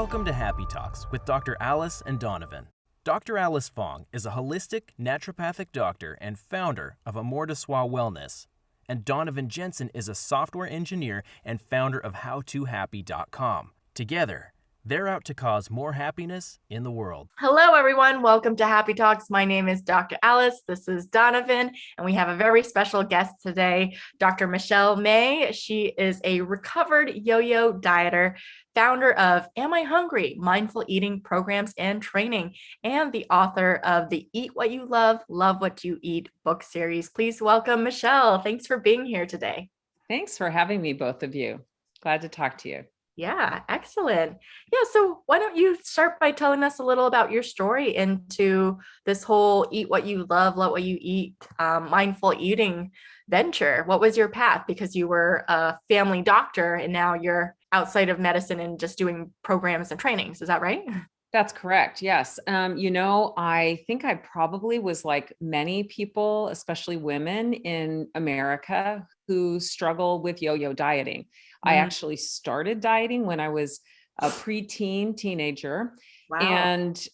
Welcome to Happy Talks with Dr. Alice and Donovan. Dr. Alice Fong is a holistic naturopathic doctor and founder of Amour de Soi Wellness. And Donovon Jenson is a software engineer and founder of HowToHappy.com. Together, they're out to cause more happiness in the world. Hello, everyone. Welcome to Happy Talks. My name is Dr. Alice. This is Donovan, and we have a very special guest today, Dr. Michelle May. She is a recovered yo-yo dieter, founder of Am I Hungry? Mindful Eating Programs and Training, and the author of the Eat What You Love, Love What You Eat book series. Please welcome Michelle. Thanks for being here today. Thanks for having me, both of you. Glad to talk to you. Yeah, excellent. Yeah, so why don't you start by telling us a little about your story into this whole eat what you love what you eat, mindful eating venture. What was your path? Because you were a family doctor and now you're outside of medicine and just doing programs and trainings. Is that right? That's correct. Yes. I think I probably was like many people, especially women in America who struggle with yo-yo dieting. I actually started dieting when I was a preteen teenager. Wow. And,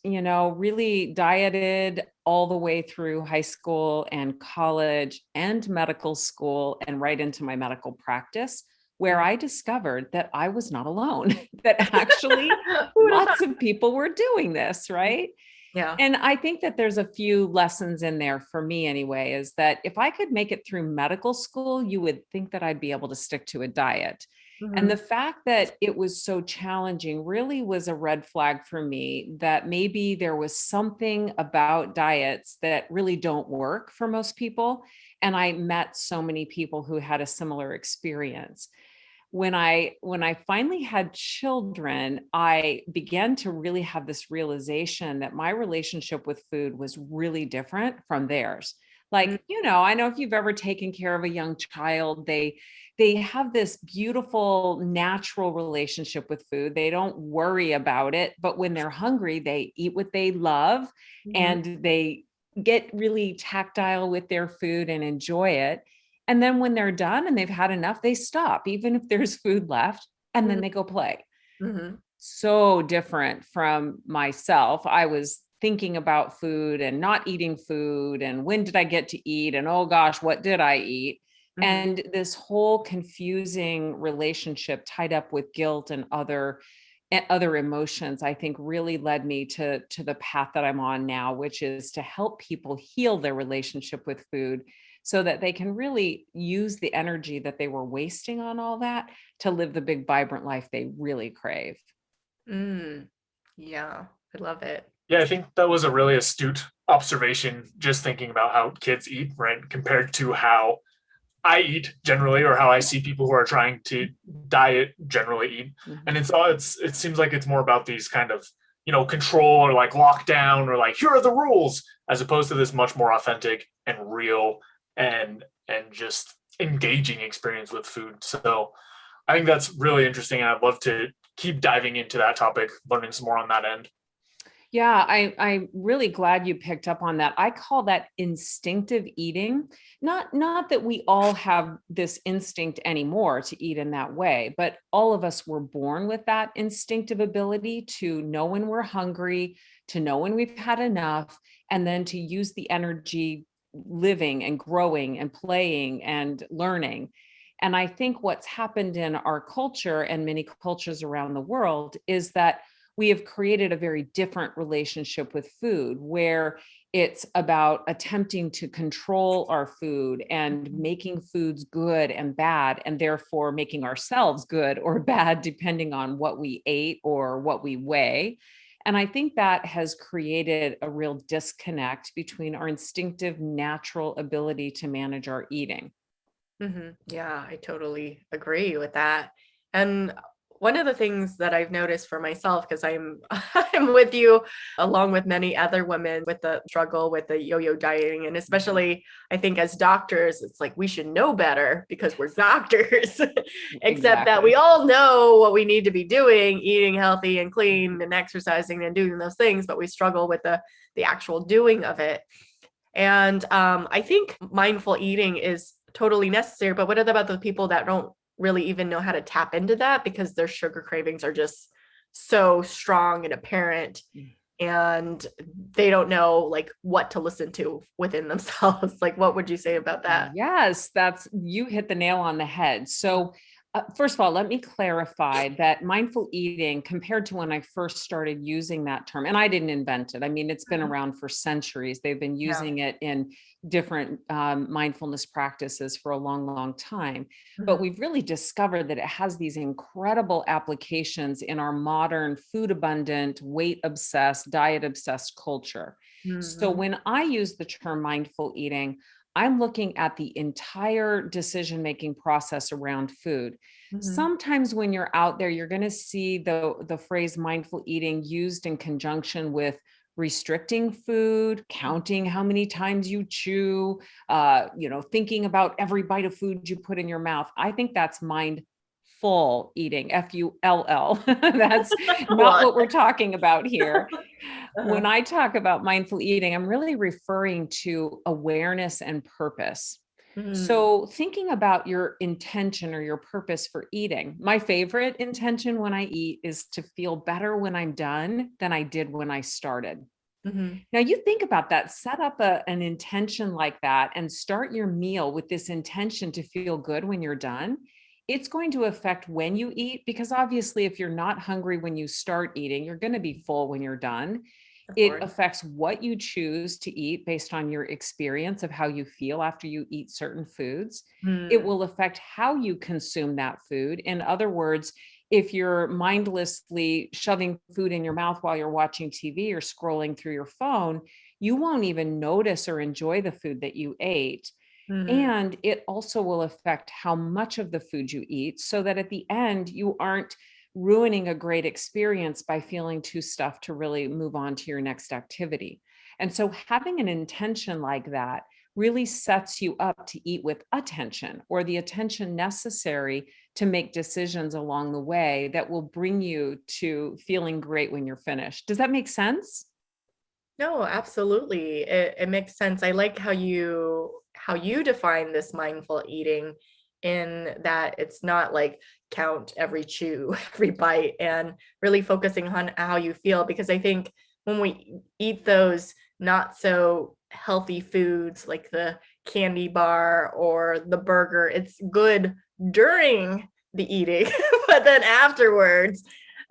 really dieted all the way through high school and college and medical school and right into my medical practice, where I discovered that I was not alone, that actually lots of people were doing this, right? Yeah. And I think that there's a few lessons in there for me anyway, is that if I could make it through medical school, you would think that I'd be able to stick to a diet. And the fact that it was so challenging really was a red flag for me, that maybe there was something about diets that really don't work for most people. And I met so many people who had a similar experience. When I finally had children, I began to really have this realization that my relationship with food was really different from theirs. Like, I know if you've ever taken care of a young child, they have this beautiful, natural relationship with food. They don't worry about it, but when they're hungry, they eat what they love and they get really tactile with their food and enjoy it. And then when they're done and they've had enough, they stop, even if there's food left, and then they go play. So different from myself. I was thinking about food and not eating food and when did I get to eat? And oh gosh, what did I eat? And this whole confusing relationship tied up with guilt and other emotions, I think really led me to the path that I'm on now, which is to help people heal their relationship with food so that they can really use the energy that they were wasting on all that to live the big, vibrant life they really crave. Yeah, I love it. Yeah, I think that was a really astute observation, just thinking about how kids eat, right, compared to how I eat generally, or how I see people who are trying to diet generally eat. And it seems like it's more about these kind of, control or like lockdown or like, here are the rules, as opposed to this much more authentic and real and just engaging experience with food. So I think that's really interesting. And I'd love to keep diving into that topic, learning some more on that end. Yeah, I'm really glad you picked up on that. I call that instinctive eating. Not that we all have this instinct anymore to eat in that way, but all of us were born with that instinctive ability to know when we're hungry, to know when we've had enough, and then to use the energy living and growing and playing and learning. And I think what's happened in our culture and many cultures around the world is that we have created a very different relationship with food, where it's about attempting to control our food and making foods good and bad, and therefore making ourselves good or bad, depending on what we ate or what we weigh. And I think that has created a real disconnect between our instinctive, natural ability to manage our eating. Yeah, I totally agree with that. And one of the things that I've noticed for myself, because I'm with you, along with many other women, with the struggle with the yo-yo dieting, and especially I think as doctors, it's like we should know better because we're doctors, except that we all know what we need to be doing, eating healthy and clean and exercising and doing those things, but we struggle with the actual doing of it. And I think mindful eating is totally necessary, but what about the people that don't really even know how to tap into that because their sugar cravings are just so strong and apparent, and they don't know like what to listen to within themselves. Like, what would you say about that? Yes, you hit the nail on the head. So, first of all, let me clarify that mindful eating, compared to when I first started using that term, and I didn't invent it. I mean, it's been around for centuries. They've been Yeah. using it in different mindfulness practices for a long, long time. But we've really discovered that it has these incredible applications in our modern food abundant, weight obsessed, diet obsessed culture. So when I use the term mindful eating, I'm looking at the entire decision-making process around food. Sometimes when you're out there, you're going to see the phrase mindful eating used in conjunction with restricting food, counting how many times you chew, thinking about every bite of food you put in your mouth. I think that's mindful eating, F-U-L-L. That's not what we're talking about here. When I talk about mindful eating, I'm really referring to awareness and purpose. So thinking about your intention or your purpose for eating. My favorite intention when I eat is to feel better when I'm done than I did when I started. Now you think about that, set up an intention like that and start your meal with this intention to feel good when you're done. It's going to affect when you eat, because obviously if you're not hungry when you start eating, you're going to be full when you're done. It affects what you choose to eat based on your experience of how you feel after you eat certain foods. It will affect how you consume that food. In other words, if you're mindlessly shoving food in your mouth while you're watching TV or scrolling through your phone, you won't even notice or enjoy the food that you ate. And it also will affect how much of the food you eat, so that at the end, you aren't ruining a great experience by feeling too stuffed to really move on to your next activity. And so having an intention like that really sets you up to eat with attention, or the attention necessary to make decisions along the way that will bring you to feeling great when you're finished. Does that make sense? No, absolutely. It makes sense. I like how you define this mindful eating, in that it's not like count every chew, every bite, and really focusing on how you feel. Because I think when we eat those not so healthy foods like the candy bar or the burger, it's good during the eating, but then afterwards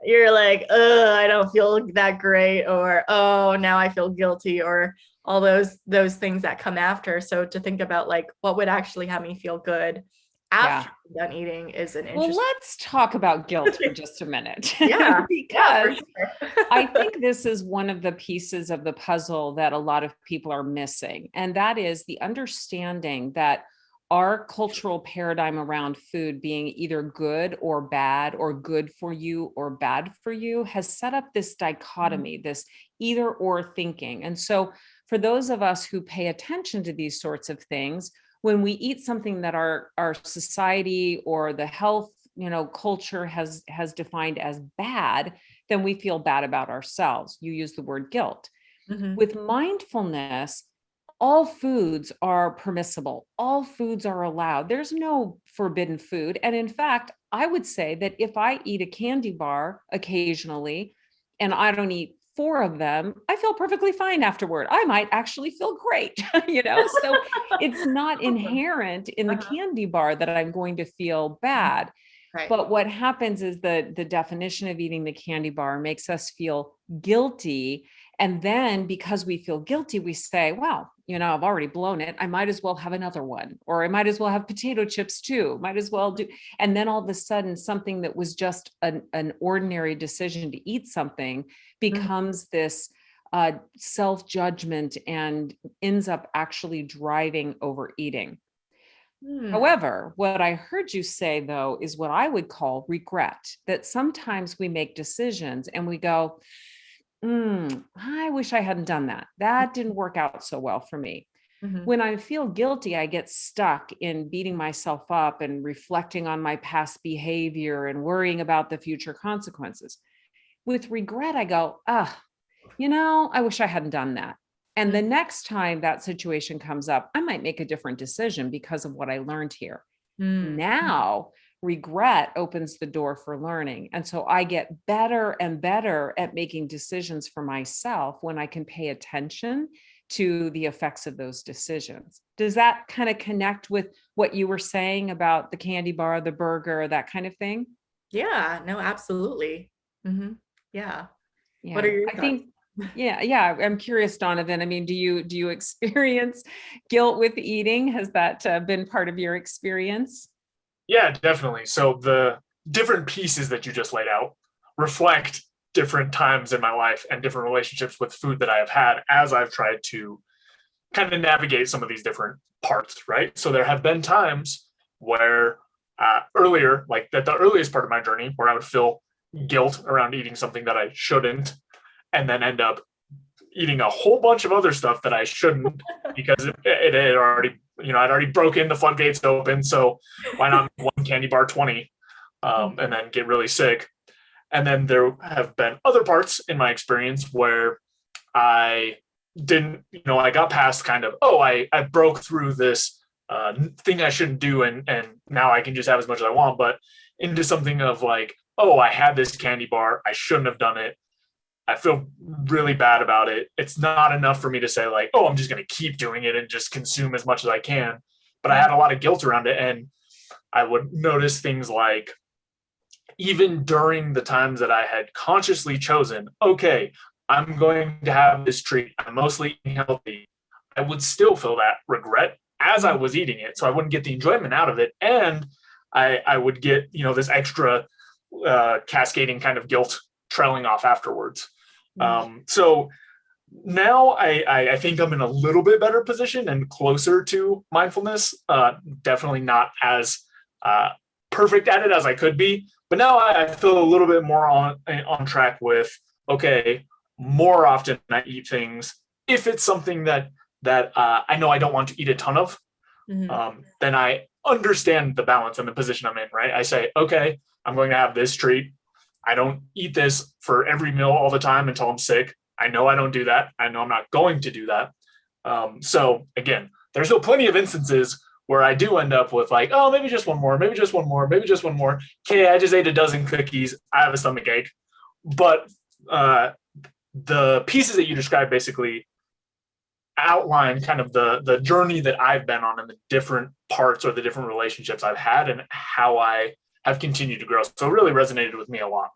you're like, I don't feel that great, or oh, now I feel guilty, or all those things that come after. So to think about like what would actually have me feel good Yeah. after I'm done eating is an Well, interesting. let's talk about guilt for just a minute. Yeah, Because for I sure. think this is one of the pieces of the puzzle that a lot of people are missing. And that is the understanding that our cultural paradigm around food being either good or bad, or good for you or bad for you, has set up this dichotomy, this either or thinking. And so for those of us who pay attention to these sorts of things, when we eat something that our society or the health culture has defined as bad, then we feel bad about ourselves. You use the word guilt. With mindfulness, all foods are permissible. All foods are allowed. There's no forbidden food. And in fact, I would say that if I eat a candy bar occasionally and I don't eat 4 of them, I feel perfectly fine afterward. I might actually feel great, So it's not inherent in the candy bar that I'm going to feel bad. Right. But what happens is the definition of eating the candy bar makes us feel guilty. And then because we feel guilty, we say, well, I've already blown it. I might as well have another one, or I might as well have potato chips too. Might as well do. And then all of a sudden, something that was just an ordinary decision to eat something becomes this self-judgment and ends up actually driving overeating. However, what I heard you say, though, is what I would call regret, that sometimes we make decisions and we go, I wish I hadn't done that. That didn't work out so well for me. When I feel guilty, I get stuck in beating myself up and reflecting on my past behavior and worrying about the future consequences. With regret, I go, I wish I hadn't done that. And the next time that situation comes up, I might make a different decision because of what I learned here. Now, regret opens the door for learning. And so I get better and better at making decisions for myself when I can pay attention to the effects of those decisions. Does that kind of connect with what you were saying about the candy bar, the burger, that kind of thing? Yeah, no, absolutely. Hmm. Yeah. What Yeah, are your I thoughts? think, yeah. I'm curious, Donovan. I mean, do you experience guilt with eating? Has that been part of your experience? Yeah, definitely. So the different pieces that you just laid out reflect different times in my life and different relationships with food that I have had as I've tried to kind of navigate some of these different parts, right? So there have been times where earlier, like at the earliest part of my journey, where I would feel guilt around eating something that I shouldn't, and then end up eating a whole bunch of other stuff that I shouldn't because it had already, I'd already broken the floodgates open. So why not make one candy bar 20 and then get really sick? And then there have been other parts in my experience where I didn't, I got past kind of, I broke through this thing I shouldn't do. And now I can just have as much as I want, but into something of like, I had this candy bar. I shouldn't have done it. I feel really bad about it. It's not enough for me to say like, I'm just going to keep doing it and just consume as much as I can. But I had a lot of guilt around it. And I would notice things like, even during the times that I had consciously chosen, okay, I'm going to have this treat, I'm mostly eating healthy, I would still feel that regret as I was eating it. So I wouldn't get the enjoyment out of it. And I would get, this extra cascading kind of guilt trailing off afterwards. So now I think I'm in a little bit better position and closer to mindfulness. Definitely not as perfect at it as I could be, but now I feel a little bit more on track with, okay, more often I eat things. If it's something that I know I don't want to eat a ton of, then I understand the balance and the position I'm in, right? I say, okay, I'm going to have this treat. I don't eat this for every meal all the time until I'm sick. I know I don't do that. I know I'm not going to do that. So again, there's still plenty of instances where I do end up with like, maybe just one more, maybe just one more, maybe just one more. Okay, I just ate a dozen cookies. I have a stomach ache. But the pieces that you described basically outline kind of the journey that I've been on and the different parts or the different relationships I've had and how I have continued to grow. So it really resonated with me a lot.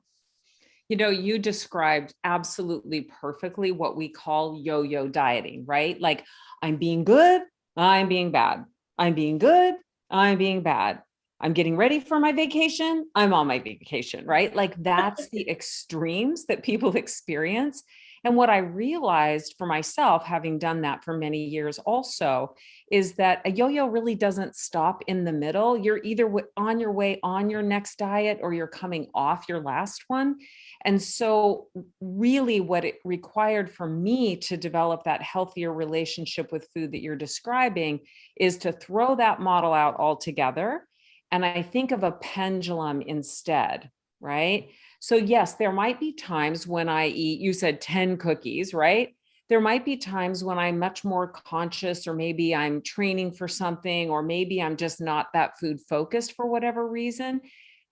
You described absolutely perfectly what we call yo-yo dieting, right? Like I'm being good, I'm being bad. I'm being good, I'm being bad. I'm getting ready for my vacation, I'm on my vacation, right? Like that's the extremes that people experience. And what I realized for myself, having done that for many years also, is that a yo-yo really doesn't stop in the middle. You're either on your way on your next diet or you're coming off your last one. And so really what it required for me to develop that healthier relationship with food that you're describing is to throw that model out altogether. And I think of a pendulum instead, right? So yes, there might be times when I eat, you said 10 cookies, right? There might be times when I'm much more conscious, or maybe I'm training for something, or maybe I'm just not that food focused for whatever reason.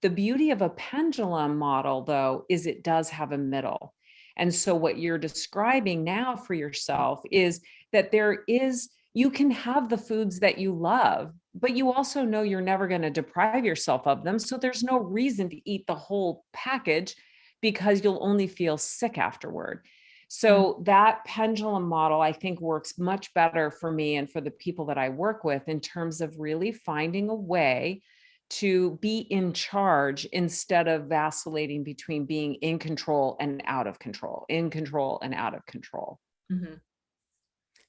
The beauty of a pendulum model, though, is it does have a middle. And so what you're describing now for yourself is that you can have the foods that you love, but you also know you're never going to deprive yourself of them. So there's no reason to eat the whole package because you'll only feel sick afterward. So that pendulum model, I think, works much better for me and for the people that I work with in terms of really finding a way to be in charge instead of vacillating between being in control and out of control, in control and out of control. Mm-hmm.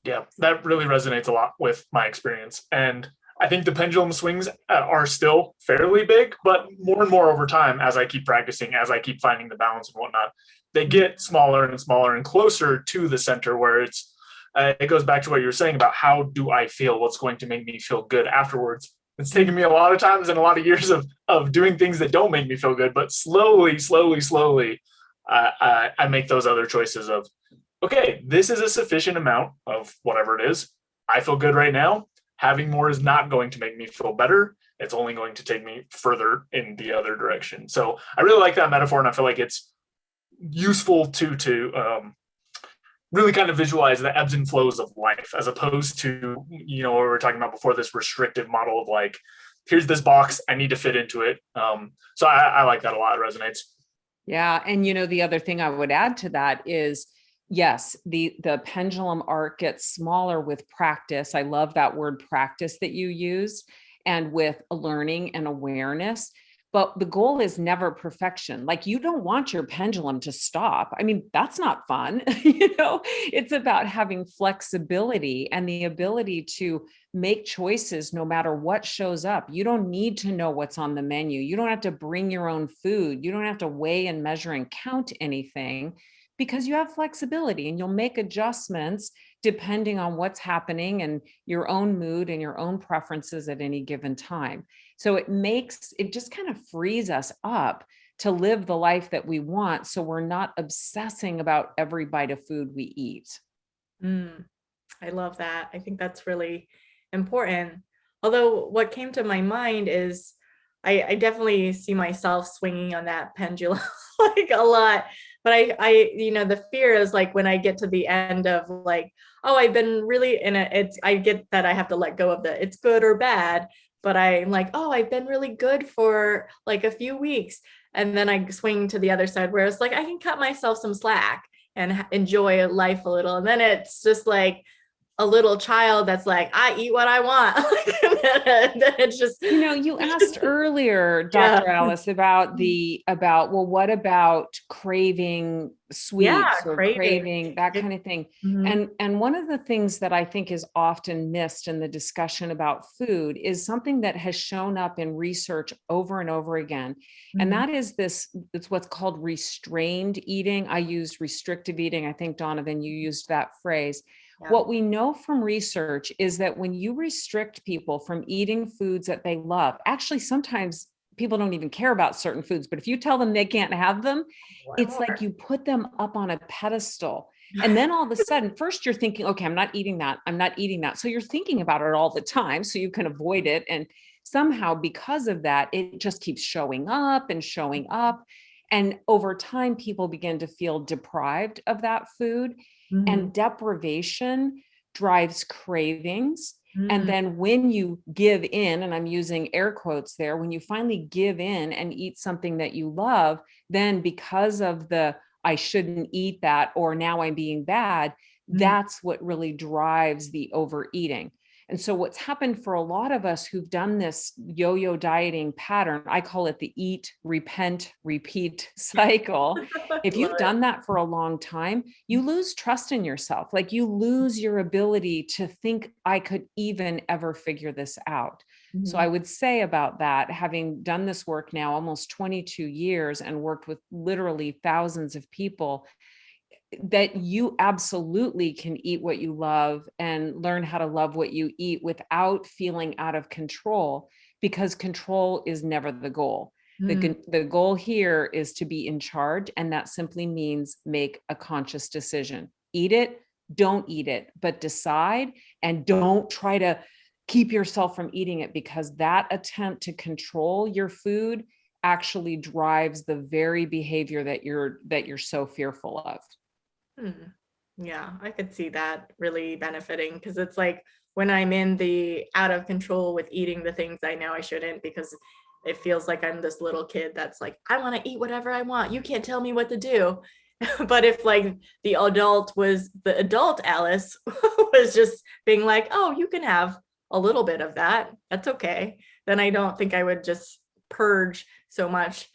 Yeah, that really resonates a lot with my experience. And I think the pendulum swings are still fairly big, but more and more over time, as I keep practicing, as I keep finding the balance and whatnot, they get smaller and smaller and closer to the center where it goes back to what you were saying about how do I feel? What's going to make me feel good afterwards? It's taken me a lot of times and a lot of years of doing things that don't make me feel good, but slowly, I make those other choices of, okay, this is a sufficient amount of whatever it is. I feel good right now. having more is not going to make me feel better. It's only going to take me further in the other direction. So I really like that metaphor, and I feel like it's useful to really kind of visualize the ebbs and flows of life, as opposed to, what we were talking about before, this restrictive model of like, here's this box, I need to fit into it. So I like that a lot. It resonates. Yeah. And the other thing I would add to that is, yes, the pendulum arc gets smaller with practice. I love that word practice that you used, and with learning and awareness. But the goal is never perfection. Like, you don't want your pendulum to stop. I mean, that's not fun. It's about having flexibility and the ability to make choices no matter what shows up. You don't need to know what's on the menu. You don't have to bring your own food. You don't have to weigh and measure and count anything, because you have flexibility, and you'll make adjustments depending on what's happening and your own mood and your own preferences at any given time. So it just kind of frees us up to live the life that we want, so we're not obsessing about every bite of food we eat. I love that. I think that's really important. Although what came to my mind is I definitely see myself swinging on that pendulum like a lot. But I the fear is like, when I get to the end of like, oh, I've been really I get that I have to let go of it's good or bad, but I'm like, oh, I've been really good for like a few weeks. And then I swing to the other side where it's like, I can cut myself some slack and enjoy life a little. And then it's just like a little child that's like, I eat what I want. And then it's just, you asked earlier, Dr. Alice, about well, what about craving sweets or craving that kind of thing? Mm-hmm. And one of the things that I think is often missed in the discussion about food is something that has shown up in research over and over again. And that is it's what's called restrained eating. I used restrictive eating. I think, Donovan, you used that phrase. Yeah. What we know from research is that when you restrict people from eating foods that they love, actually, sometimes people don't even care about certain foods, but if you tell them they can't have them, it's like you put them up on a pedestal. And then all of a sudden, first you're thinking, okay, I'm not eating that. I'm not eating that. So you're thinking about it all the time so you can avoid it. And somehow, because of that, it just keeps showing up and showing up. And over time, people begin to feel deprived of that food. And deprivation drives cravings. And then when you give in, and I'm using air quotes there, when you finally give in and eat something that you love, then because of I shouldn't eat that, or now I'm being bad, that's what really drives the overeating. And so what's happened for a lot of us who've done this yo-yo dieting pattern, I call it the eat, repent, repeat cycle. If you've done that for a long time, you lose trust in yourself. Like, you lose your ability to think, I could even ever figure this out. So I would say about that, having done this work now almost 22 years and worked with literally thousands of people, that you absolutely can eat what you love and learn how to love what you eat without feeling out of control, because control is never the goal. The goal here is to be in charge. And that simply means make a conscious decision. Eat it, don't eat it, but decide, and don't try to keep yourself from eating it, because that attempt to control your food actually drives the very behavior that you're so fearful of. Yeah, I could see that really benefiting, because it's like, when I'm in the out of control with eating the things I know I shouldn't, because it feels like I'm this little kid that's like, I want to eat whatever I want. You can't tell me what to do. But if like the adult Alice was just being like, oh, you can have a little bit of that, that's okay, then I don't think I would just purge so much.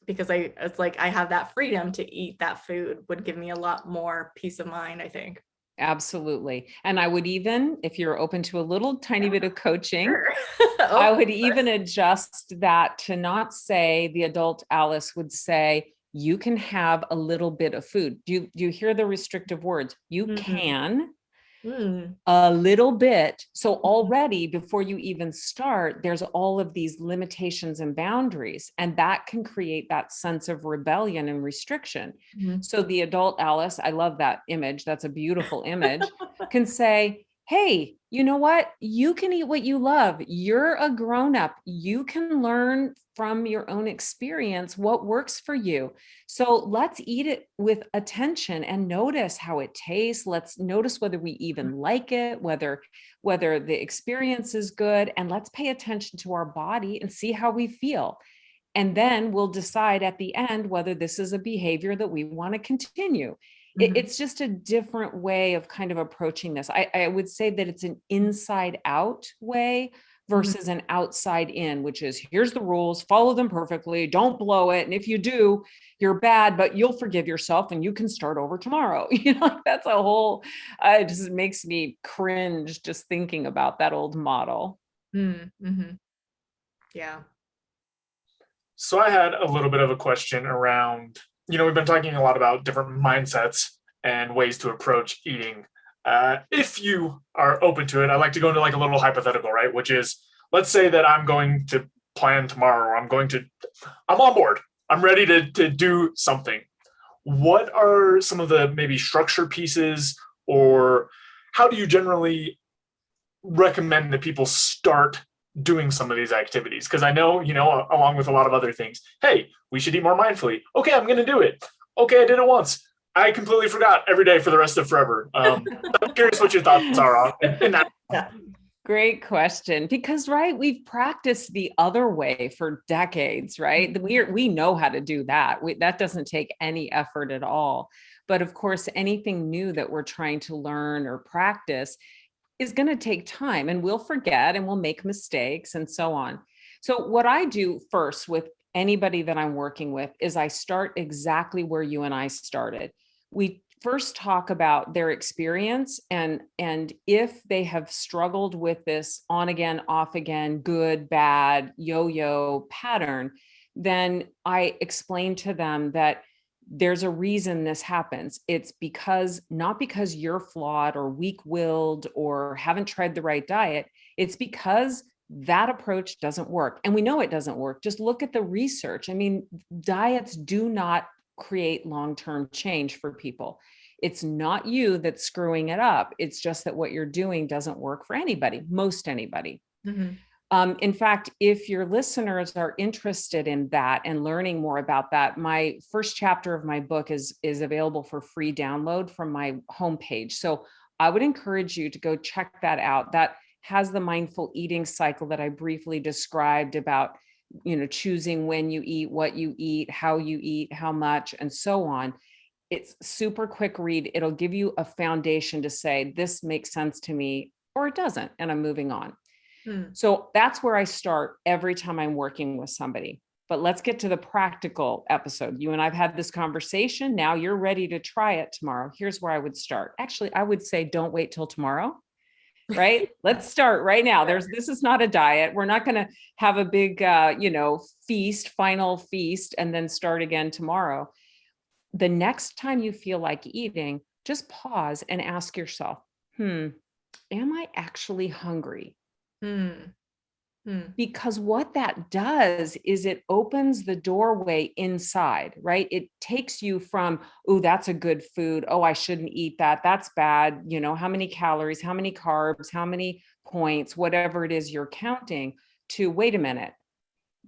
Because it's like, I have that freedom to eat that food would give me a lot more peace of mind, I think. Absolutely. And I would even, if you're open to a little tiny bit of coaching, Sure. I would even adjust that to not say, the adult Alice would say, you can have a little bit of food. Do you hear the restrictive words? You can. A little bit. So already, before you even start, there's all of these limitations and boundaries, and that can create that sense of rebellion and restriction. So the adult Alice, I love that image. That's a beautiful image, can say, hey, you know what? You can eat what you love. You're a grown-up. You can learn from your own experience what works for you. So let's eat it with attention and notice how it tastes. Let's notice whether we even like it, whether the experience is good, and let's pay attention to our body and see how we feel. And then we'll decide at the end whether this is a behavior that we want to continue. It's just a different way of kind of approaching this. I would say that it's an inside out way versus an outside in, which is here's the rules, follow them perfectly, don't blow it. And if you do, you're bad, but you'll forgive yourself and you can start over tomorrow. That's a whole, it just makes me cringe just thinking about that old model. Mm-hmm. Yeah. So I had a little bit of a question around, we've been talking a lot about different mindsets and ways to approach eating. If you are open to it, I'd like to go into like a little hypothetical, right? Which is, let's say that I'm going to plan tomorrow, or I'm on board. I'm ready to do something. What are some of the maybe structure pieces, or how do you generally recommend that people start doing some of these activities? Because I know, along with a lot of other things, hey, we should eat more mindfully. Okay, I'm going to do it. Okay, I did it once. I completely forgot every day for the rest of forever. I'm curious what your thoughts are in that. Yeah. Great question. Because, right, we've practiced the other way for decades, right? We know how to do that. That doesn't take any effort at all. But of course, anything new that we're trying to learn or practice is going to take time, and we'll forget and we'll make mistakes and so on. So what I do first with anybody that I'm working with is I start exactly where you and I started. We first talk about their experience and if they have struggled with this on again, off again, good, bad, yo-yo pattern, then I explain to them that there's a reason this happens. It's not because you're flawed or weak-willed or haven't tried the right diet. It's because that approach doesn't work. And we know it doesn't work. Just look at the research. I mean, diets do not create long-term change for people. It's not you that's screwing it up. It's just that what you're doing doesn't work for anybody, most anybody. In fact, if your listeners are interested in that and learning more about that, my first chapter of my book is available for free download from my homepage. So I would encourage you to go check that out. That has the mindful eating cycle that I briefly described about, choosing when you eat, what you eat, how much, and so on. It's super quick read. It'll give you a foundation to say, this makes sense to me, or it doesn't, and I'm moving on. So that's where I start every time I'm working with somebody. But let's get to the practical episode. You and I've had this conversation. Now you're ready to try it tomorrow. Here's where I would start. Actually, I would say don't wait till tomorrow, right? Let's start right now. This is not a diet. We're not going to have a big, final feast, and then start again tomorrow. The next time you feel like eating, just pause and ask yourself, am I actually hungry? Because what that does is it opens the doorway inside, right? It takes you from, oh, that's a good food. Oh, I shouldn't eat that. That's bad. How many calories, how many carbs, how many points, whatever it is you're counting, to wait a minute.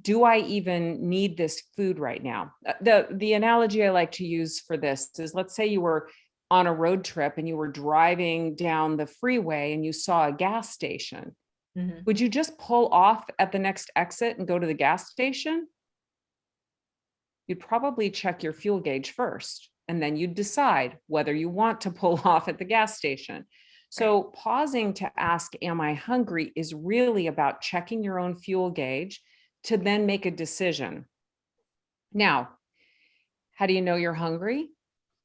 Do I even need this food right now? The analogy I like to use for this is, let's say you were on a road trip and you were driving down the freeway and you saw a gas station. Would you just pull off at the next exit and go to the gas station? You'd probably check your fuel gauge first, and then you'd decide whether you want to pull off at the gas station. So pausing to ask, am I hungry, is really about checking your own fuel gauge to then make a decision. Now, how do you know you're hungry?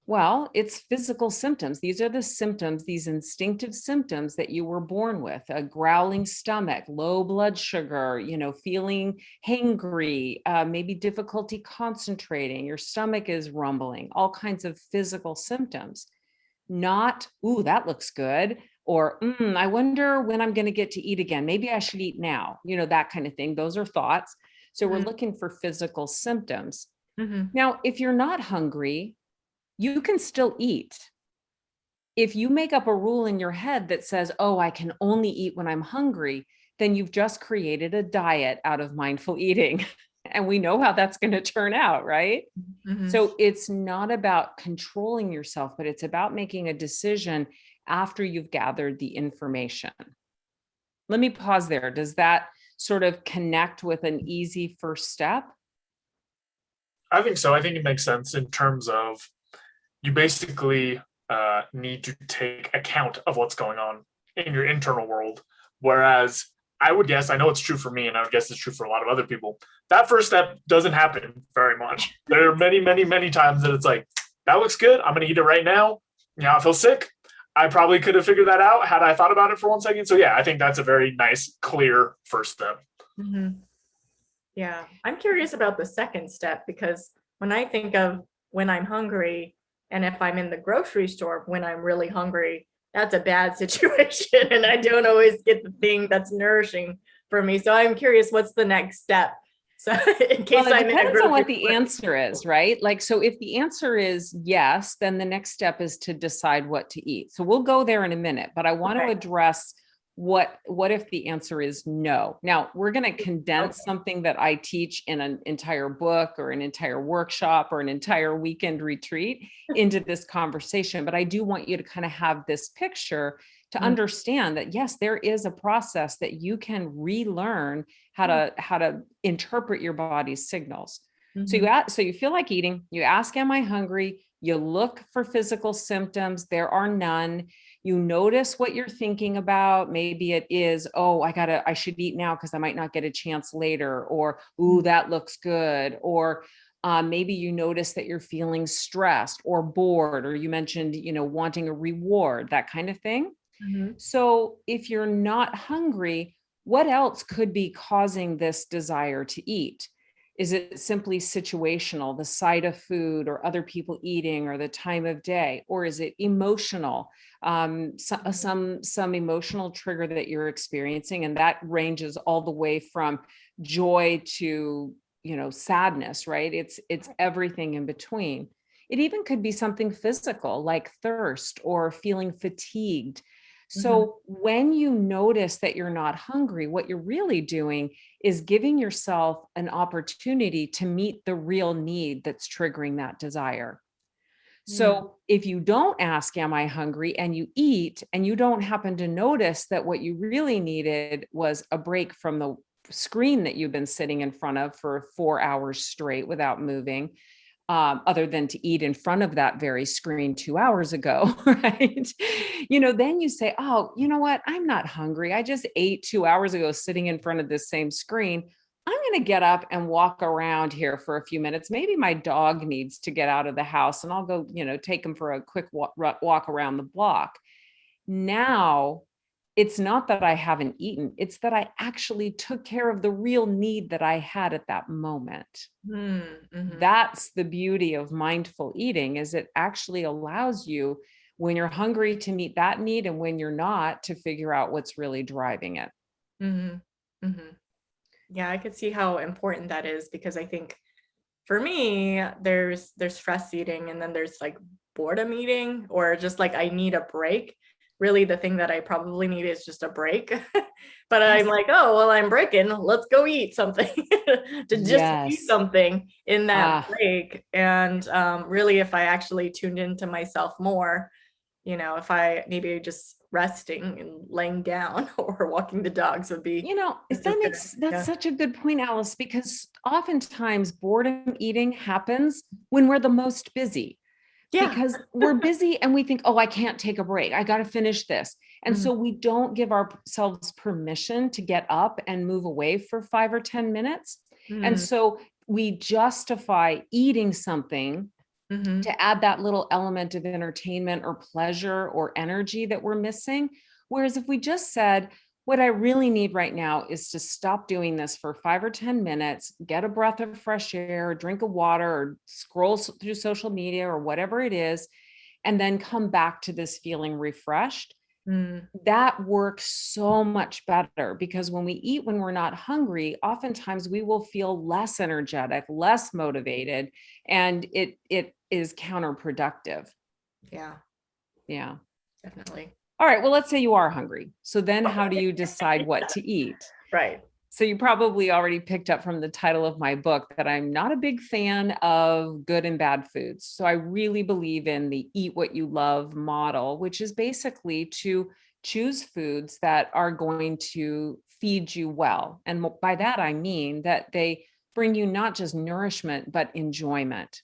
Well, it's physical symptoms. These are the symptoms, these instinctive symptoms that you were born with: a growling stomach, low blood sugar, feeling hangry, maybe difficulty concentrating, your stomach is rumbling, all kinds of physical symptoms. Not, ooh, that looks good, or I wonder when I'm going to get to eat again. Maybe I should eat now, that kind of thing. Those are thoughts. So we're looking for physical symptoms. Now, if you're not hungry, you can still eat. if you make up a rule in your head that says, oh, I can only eat when I'm hungry, then you've just created a diet out of mindful eating. And we know how that's going to turn out, right? Mhm. So it's not about controlling yourself, but it's about making a decision after you've gathered the information. Let me pause there. Does that sort of connect with an easy first step? I think so. I think it makes sense in terms of you basically need to take account of what's going on in your internal world. Whereas I would guess, I know it's true for me, and I would guess it's true for a lot of other people, that first step doesn't happen very much. There are many, many, many times that it's like, that looks good. I'm going to eat it right now. Yeah, I feel sick. I probably could have figured that out had I thought about it for 1 second. So yeah, I think that's a very nice, clear first step. Mhm. Yeah, I'm curious about the second step, because when I think of when I'm hungry, and if I'm in the grocery store when I'm really hungry, that's a bad situation, and I don't always get the thing that's nourishing for me. So I'm curious, what's the next step? So in case Well, it I'm in a depends on what grocery the store. answer is, right? Like, so if the answer is yes, then the next step is to decide what to eat. So we'll go there in a minute, but I want to Okay. address what if the answer is no. Now, we're going to condense Okay. something that I teach in an entire book or an entire workshop or an entire weekend retreat into this conversation, but I do want you to kind of have this picture to Mhm. understand that yes, there is a process that you can relearn how to interpret your body's signals. So Mhm. so you feel like eating, you ask, am I hungry? You look for physical symptoms. There are none. You notice what you're thinking about. Maybe it is, oh, I should eat now because I might not get a chance later, or, ooh, that looks good. Or maybe you notice that you're feeling stressed or bored, or you mentioned, wanting a reward, that kind of thing. Mhm. So if you're not hungry, what else could be causing this desire to eat? Is it simply situational, the sight of food or other people eating or the time of day? Or is it emotional? Some emotional trigger that you're experiencing, and that ranges all the way from joy to, sadness, right? It's everything in between. It even could be something physical like thirst or feeling fatigued. Mhm. So when you notice that you're not hungry, what you're really doing is giving yourself an opportunity to meet the real need that's triggering that desire. Mm. So if you don't ask, am I hungry, and you eat, and you don't happen to notice that what you really needed was a break from the screen that you've been sitting in front of for 4 hours straight without moving, other than to eat in front of that very screen 2 hours ago, right? Then you say, oh, you know what? I'm not hungry. I just ate 2 hours ago sitting in front of this same screen. I'm going to get up and walk around here for a few minutes. Maybe my dog needs to get out of the house, and I'll go, take him for a quick walk around the block. Now, it's not that I haven't eaten, it's that I actually took care of the real need that I had at that moment. Mm. Mhm. That's the beauty of mindful eating, is it actually allows you, when you're hungry, to meet that need, and when you're not, to figure out what's really driving it. Mhm. Mhm. Yeah, I could see how important that is, because I think for me, there's stress eating, and then there's like boredom eating, or just like I need a break. Really, the thing that I probably need is just a break. But I'm Yes. like, oh, well, I'm breaking. Let's go eat something to just eat Yes. something in that Ah, break. And really, if I actually tuned into myself more, if I maybe just resting and laying down or walking the dogs would be it's just gonna, that's yeah. such a good point, Alice, because oftentimes boredom eating happens when we're the most busy, Yeah. because we're busy and we think, oh, I can't take a break. I got to finish this. And Mhm. so we don't give ourselves permission to get up and move away for 5 or 10 minutes. And Mm. so we justify eating something Mhm. to add that little element of entertainment or pleasure or energy that we're missing. Whereas if we just said, what I really need right now is to stop doing this for 5 or 10 minutes, get a breath of fresh air, drink of water, or scroll through social media or whatever it is, and then come back to this feeling refreshed, Mm. that works so much better, because when we eat when we're not hungry, oftentimes we will feel less energetic, less motivated, and it is counterproductive. Yeah. Yeah. Definitely. All right, well, let's say you are hungry. So then how do you decide what to eat? Right. So you probably already picked up from the title of my book that I'm not a big fan of good and bad foods. So I really believe in the eat what you love model, which is basically to choose foods that are going to feed you well. And by that, I mean that they bring you not just nourishment, but enjoyment.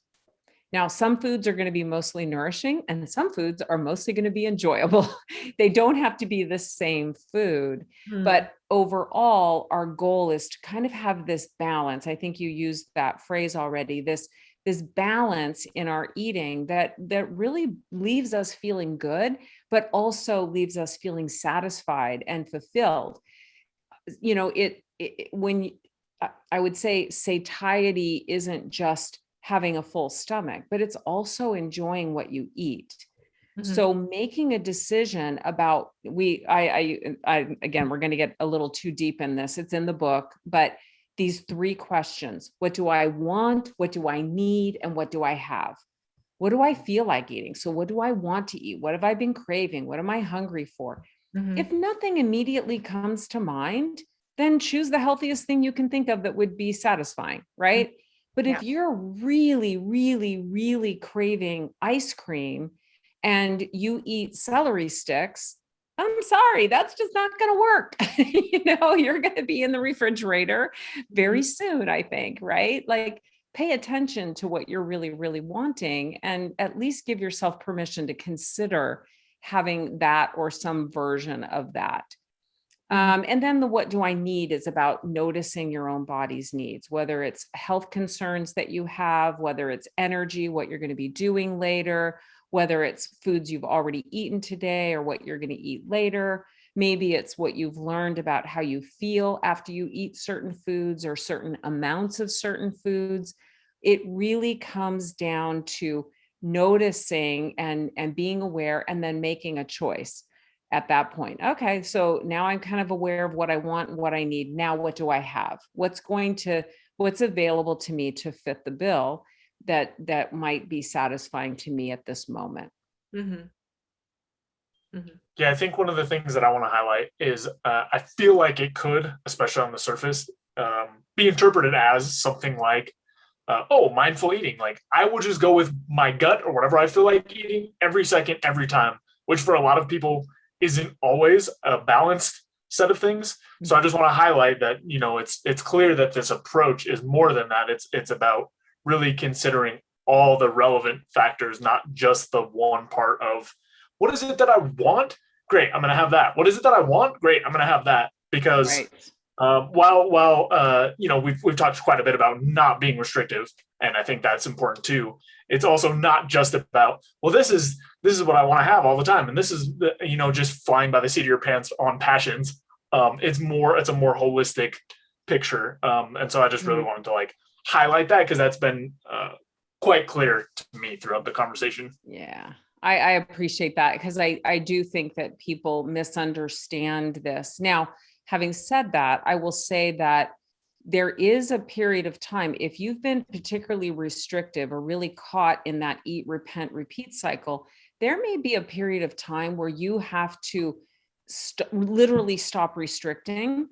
Now, some foods are going to be mostly nourishing and some foods are mostly going to be enjoyable. They don't have to be the same food, but overall, our goal is to kind of have this balance. I think you used that phrase already, this balance in our eating that really leaves us feeling good, but also leaves us feeling satisfied and fulfilled. You know, I would say satiety isn't just having a full stomach, but it's also enjoying what you eat. So making a decision about again, we're going to get a little too deep in this. It's in the book, but these 3 questions: what do I want? What do I need? And what do I have? What do I feel like eating? So what do I want to eat? What have I been craving? What am I hungry for? If nothing immediately comes to mind, then choose the healthiest thing you can think of that would be satisfying, right? But if you're really, really, really craving ice cream and you eat celery sticks, I'm sorry, that's just not going to work. You're going to be in the refrigerator very soon, I think, right? Like, pay attention to what you're really, really wanting and at least give yourself permission to consider having that or some version of that. And then the what do I need is about noticing your own body's needs, whether it's health concerns that you have, whether it's energy, what you're going to be doing later, whether it's foods you've already eaten today or what you're going to eat later. Maybe it's what you've learned about how you feel after you eat certain foods or certain amounts of certain foods. It really comes down to noticing and being aware and then making a choice at that point. Okay, so now I'm kind of aware of what I want and what I need. Now, what do I have? What's available to me to fit the bill that might be satisfying to me at this moment? Yeah, I think one of the things that I want to highlight is I feel like it could, especially on the surface, be interpreted as something like, mindful eating. Like, I will just go with my gut or whatever I feel like eating every second, every time, which for a lot of people isn't always a balanced set of things. So I just want to highlight that, it's clear that this approach is more than that. It's about really considering all the relevant factors, not just the one part of what is it that I want? Great, I'm going to have that. What is it that I want? Great, I'm going to have that. Because while we've talked quite a bit about not being restrictive, and I think that's important too. It's also not just about, well, this is what I want to have all the time, and this is just flying by the seat of your pants on passions. It's a more holistic picture, and so I just really wanted to highlight that because that's been quite clear to me throughout the conversation. Yeah. I appreciate that because I do think that people misunderstand this. Now, having said that, I will say that there is a period of time, if you've been particularly restrictive or really caught in that eat, repent, repeat cycle, there may be a period of time where you have to literally stop restricting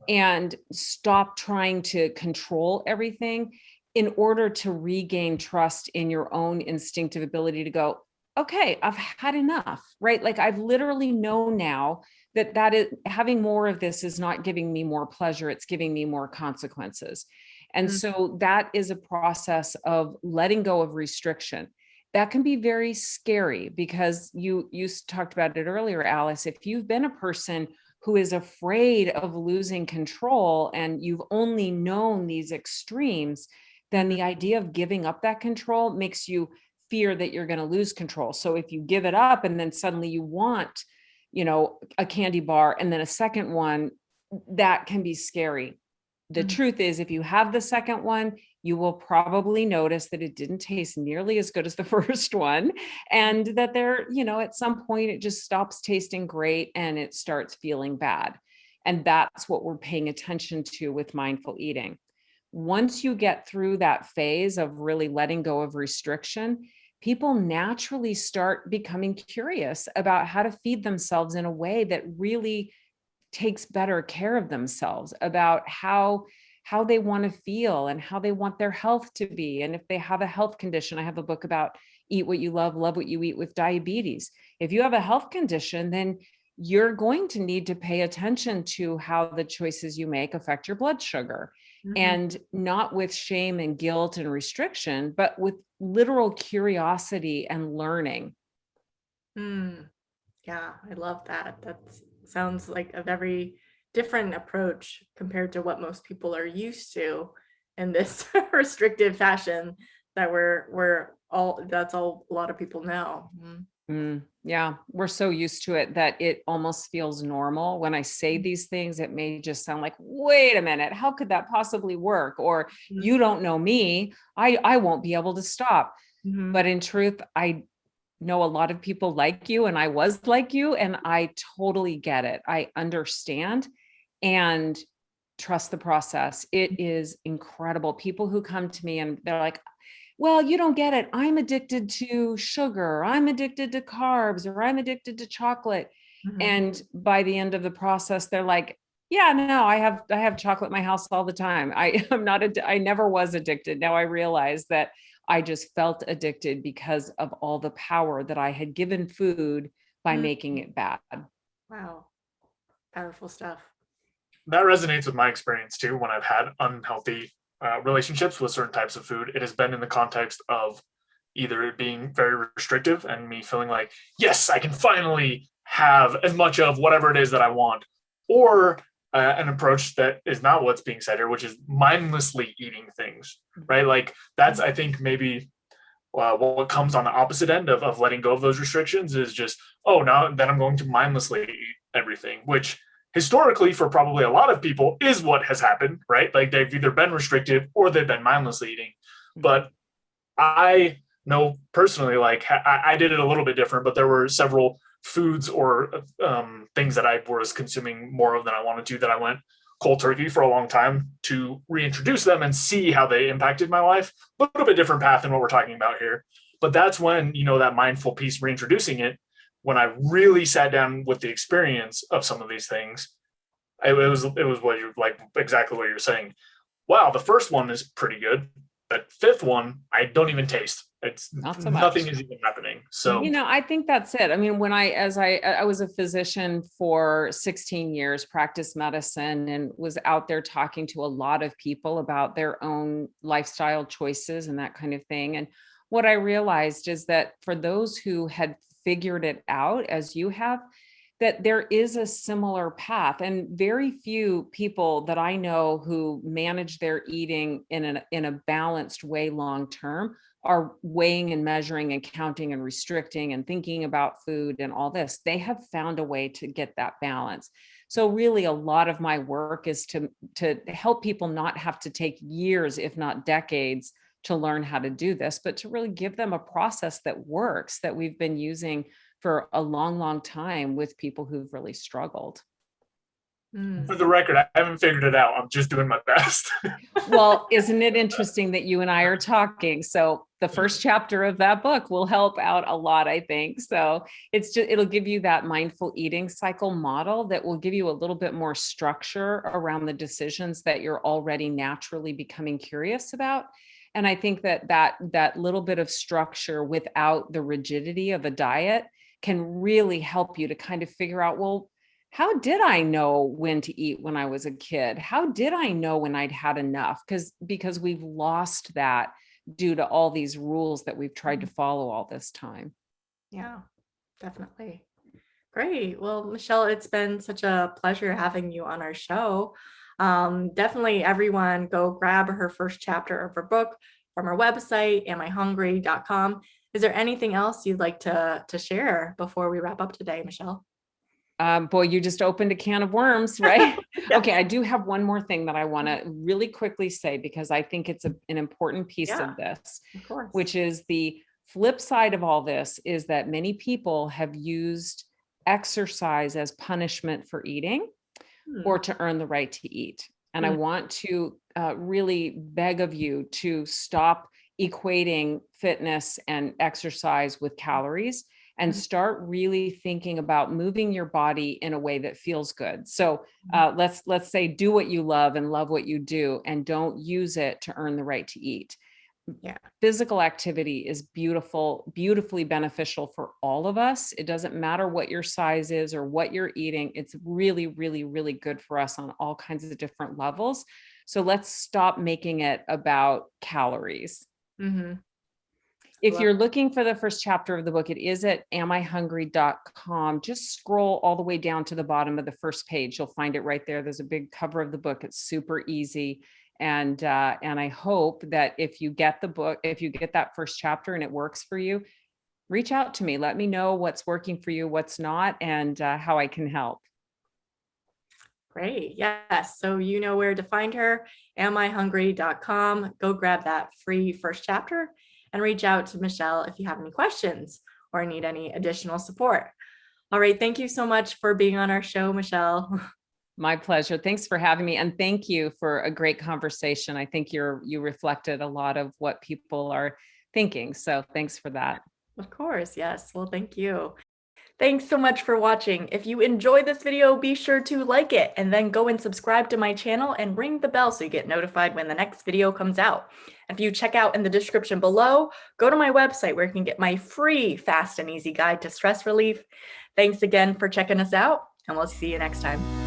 and stop trying to control everything in order to regain trust in your own instinctive ability to go, okay, I've had enough, right? Like, I've literally known now that is having more of this is not giving me more pleasure. It's giving me more consequences. And so that is a process of letting go of restriction. That can be very scary because you talked about it earlier, Alice. If you've been a person who is afraid of losing control and you've only known these extremes, then the idea of giving up that control makes you fear that you're going to lose control. So if you give it up and then suddenly you want, a candy bar and then a second one, that can be scary. The truth is, if you have the second one, you will probably notice that it didn't taste nearly as good as the first one. And that at some point it just stops tasting great and it starts feeling bad. And that's what we're paying attention to with mindful eating. Once you get through that phase of really letting go of restriction, people naturally start becoming curious about how to feed themselves in a way that really takes better care of themselves, about how they want to feel and how they want their health to be. And if they have a health condition, I have a book about Eat What You Love, Love What You Eat with diabetes. If you have a health condition, then you're going to need to pay attention to how the choices you make affect your blood sugar. And not with shame and guilt and restriction, but with literal curiosity and learning. Yeah, I love that. That sounds like a very different approach compared to what most people are used to in this restrictive fashion that that's all a lot of people know. Yeah, we're so used to it that it almost feels normal. When I say these things, it may just sound like, wait a minute, how could that possibly work? Or you don't know me, I won't be able to stop. But in truth, I know a lot of people like you, and I was like you, and I totally get it. I understand and trust the process. It is incredible. People who come to me and they're like, well, you don't get it. I'm addicted to sugar. I'm addicted to carbs, or I'm addicted to chocolate. And by the end of the process, they're like, yeah, no, I have chocolate in my house all the time. I never was addicted. Now I realize that I just felt addicted because of all the power that I had given food by making it bad. Wow. Powerful stuff. That resonates with my experience too. When I've had unhealthy relationships with certain types of food, it has been in the context of either it being very restrictive and me feeling like, yes, I can finally have as much of whatever it is that I want, or an approach that is not what's being said here, which is mindlessly eating things, right? Like that's, I think, maybe what comes on the opposite end of letting go of those restrictions is just, oh, now then I'm going to mindlessly eat everything, which historically for probably a lot of people is what has happened, right? Like they've either been restrictive or they've been mindlessly eating. But I know personally, like I did it a little bit different, but there were several foods or things that I was consuming more of than I wanted to, that I went cold turkey for a long time to reintroduce them and see how they impacted my life. A little bit different path than what we're talking about here. But that's when, that mindful piece, reintroducing it, when I really sat down with the experience of some of these things, it was what you're like, exactly what you're saying. Wow, the first one is pretty good. That fifth one, I don't even taste. It's not so much. Nothing is even happening. So, I think that's it. I mean, when I was a physician for 16 years, practiced medicine, and was out there talking to a lot of people about their own lifestyle choices and that kind of thing. And what I realized is that for those who had figured it out, as you have, that there is a similar path, and very few people that I know who manage their eating in a balanced way long term are weighing and measuring and counting and restricting and thinking about food and all this. They have found a way to get that balance. So really a lot of my work is to help people not have to take years, if not decades, to learn how to do this, but to really give them a process that works, that we've been using for a long, long time with people who've really struggled. For the record, I haven't figured it out. I'm just doing my best. Well, isn't it interesting that you and I are talking? So the first chapter of that book will help out a lot, I think. So it'll give you that mindful eating cycle model that will give you a little bit more structure around the decisions that you're already naturally becoming curious about. And I think that little bit of structure without the rigidity of a diet can really help you to kind of figure out, well, how did I know when to eat when I was a kid? How did I know when I'd had enough? Because we've lost that due to all these rules that we've tried to follow all this time. Yeah, definitely. Great. Well, Michelle, it's been such a pleasure having you on our show. Definitely everyone go grab her first chapter of her book from her website, amihungry.com. Is there anything else you'd like to share before we wrap up today, Michelle? Boy, you just opened a can of worms, right? Yeah. Okay, I do have one more thing that I want to really quickly say, because I think it's an important piece of this, of course, which is the flip side of all this is that many people have used exercise as punishment for eating or to earn the right to eat. And I want to really beg of you to stop equating fitness and exercise with calories, and start really thinking about moving your body in a way that feels good. So let's say do what you love and love what you do, and don't use it to earn the right to eat. Yeah. Physical activity is beautifully beneficial for all of us. It doesn't matter what your size is or what you're eating. It's really, really, really good for us on all kinds of different levels. So let's stop making it about calories. Mm-hmm. If you're looking for the first chapter of the book, it is at amihungry.com. Just scroll all the way down to the bottom of the first page. You'll find it right there. There's a big cover of the book. It's super easy. And I hope that if you get the book, if you get that first chapter and it works for you, reach out to me. Let me know what's working for you, what's not, and how I can help. Great. Yes. So you know where to find her, amihungry.com. Go grab that free first chapter and reach out to Michelle if you have any questions or need any additional support. All right. Thank you so much for being on our show, Michelle. My pleasure. Thanks for having me. And thank you for a great conversation. I think you reflected a lot of what people are thinking. So thanks for that. Of course. Yes. Well, thank you. Thanks so much for watching. If you enjoyed this video, be sure to like it and then go and subscribe to my channel and ring the bell so you get notified when the next video comes out. If you check out in the description below, go to my website where you can get my free fast and easy guide to stress relief. Thanks again for checking us out, and we'll see you next time.